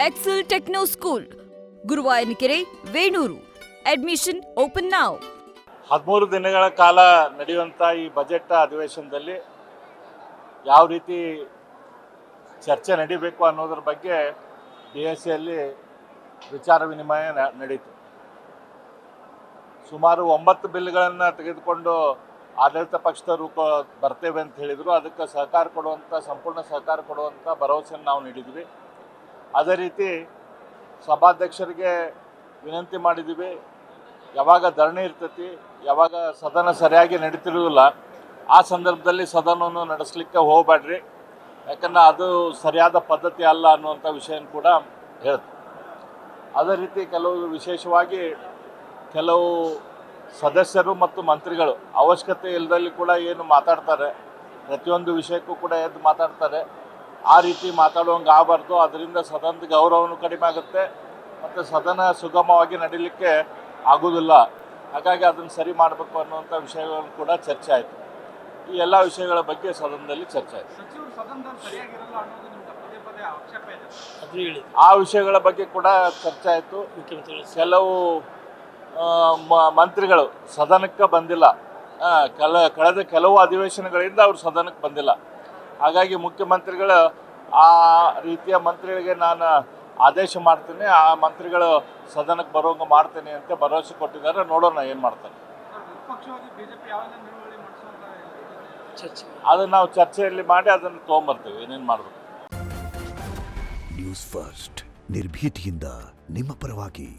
Excel Techno School, Guruvayanakere, Venur. Admission open now. 13 ದಿನಗಳ ಕಾಲ ನಡೆಯುವಂಥ ಈ ಬಜೆಟ್ ಅಧಿವೇಶನದಲ್ಲಿ ಯಾವ ರೀತಿ ಚರ್ಚೆ ನಡೀಬೇಕು ಅನ್ನೋದ್ರ ಬಗ್ಗೆ DSCಯಲ್ಲಿ ವಿಚಾರ ವಿನಿಮಯ ನಡೀತು. ಸುಮಾರು 9 ಬಿಲ್ಗಳನ್ನು ತೆಗೆದುಕೊಂಡು ಆಡಳಿತ ಪಕ್ಷದವರು ಬರ್ತೇವೆ ಅಂತ ಹೇಳಿದರು. ಅದಕ್ಕೆ ಸಹಕಾರ ಕೊಡುವಂಥ, ಸಂಪೂರ್ಣ ಸಹಕಾರ ಕೊಡುವಂಥ ಭರವಸೆಯನ್ನು ನಾವು ನೀಡಿದ್ವಿ. ಅದೇ ರೀತಿ ಸಭಾಧ್ಯಕ್ಷರಿಗೆ ವಿನಂತಿ ಮಾಡಿದ್ದೀವಿ, ಯಾವಾಗ ಧರಣಿ ಇರ್ತೈತಿ, ಯಾವಾಗ ಸದನ ಸರಿಯಾಗಿ ನಡೀತಿರೋದಿಲ್ಲ ಆ ಸಂದರ್ಭದಲ್ಲಿ ಸದನವನ್ನು ನಡೆಸಲಿಕ್ಕೆ ಹೋಗಬೇಡ್ರಿ, ಯಾಕಂದ್ರೆ ಅದು ಸರಿಯಾದ ಪದ್ಧತಿ ಅಲ್ಲ ಅನ್ನುವಂಥ ವಿಷಯ ಕೂಡ ಹೇಳ್ತು. ಅದೇ ರೀತಿ ವಿಶೇಷವಾಗಿ ಕೆಲವು ಸದಸ್ಯರು ಮತ್ತು ಮಂತ್ರಿಗಳು ಅವಶ್ಯಕತೆ ಇಲ್ಲದಲ್ಲಿ ಕೂಡ ಏನು ಮಾತಾಡ್ತಾರೆ, ಪ್ರತಿಯೊಂದು ವಿಷಯಕ್ಕೂ ಕೂಡ ಎದ್ದು ಮಾತಾಡ್ತಾರೆ. ಆ ರೀತಿ ಮಾತಾಡುವಂಗೆ ಆಗಬಾರ್ದು. ಅದರಿಂದ ಸದನದ ಗೌರವನೂ ಕಡಿಮೆ ಆಗುತ್ತೆ ಮತ್ತು ಸದನ ಸುಗಮವಾಗಿ ನಡೀಲಿಕ್ಕೆ ಆಗೋದಿಲ್ಲ. ಹಾಗಾಗಿ ಅದನ್ನು ಸರಿ ಮಾಡಬೇಕು ಅನ್ನುವಂಥ ವಿಷಯಗಳು ಕೂಡ ಚರ್ಚೆ ಆಯಿತು. ಈ ಎಲ್ಲ ವಿಷಯಗಳ ಬಗ್ಗೆ ಸದನದಲ್ಲಿ ಚರ್ಚೆ ಆಯಿತು. ಆ ವಿಷಯಗಳ ಬಗ್ಗೆ ಕೂಡ ಚರ್ಚೆ ಆಯಿತು. ಕೆಲವು ಮಂತ್ರಿಗಳು ಸದನಕ್ಕೆ ಬಂದಿಲ್ಲ, ಕಳೆದ ಕೆಲವು ಅಧಿವೇಶನಗಳಿಂದ ಅವರು ಸದನಕ್ಕೆ ಬಂದಿಲ್ಲ. ಹಾಗಾಗಿ ಮುಖ್ಯಮಂತ್ರಿಗಳು ಆ ರೀತಿಯ ಮಂತ್ರಿಗಳಿಗೆ ನಾನು ಆದೇಶ ಮಾಡ್ತೀನಿ, ಆ ಮಂತ್ರಿಗಳು ಸದನಕ್ಕೆ ಬರೋಂಗೆ ಮಾಡ್ತೀನಿ ಅಂತ ಭರವಸೆ ಕೊಟ್ಟಿದ್ದಾರೆ. ನೋಡೋಣ ಏನು ಮಾಡ್ತಾರೆ. ಅದನ್ನು ನಾವು ಚರ್ಚೆಯಲ್ಲಿ ಮಾಡಿ ಅದನ್ನು ತೊಗೊಂಬರ್ತೀವಿ, ಏನೇನು ಮಾಡಬೇಕು. ನ್ಯೂಸ್ ಫಸ್ಟ್, ನಿರ್ಭೀತಿಯಿಂದ ನಿಮ್ಮ ಪರವಾಗಿ.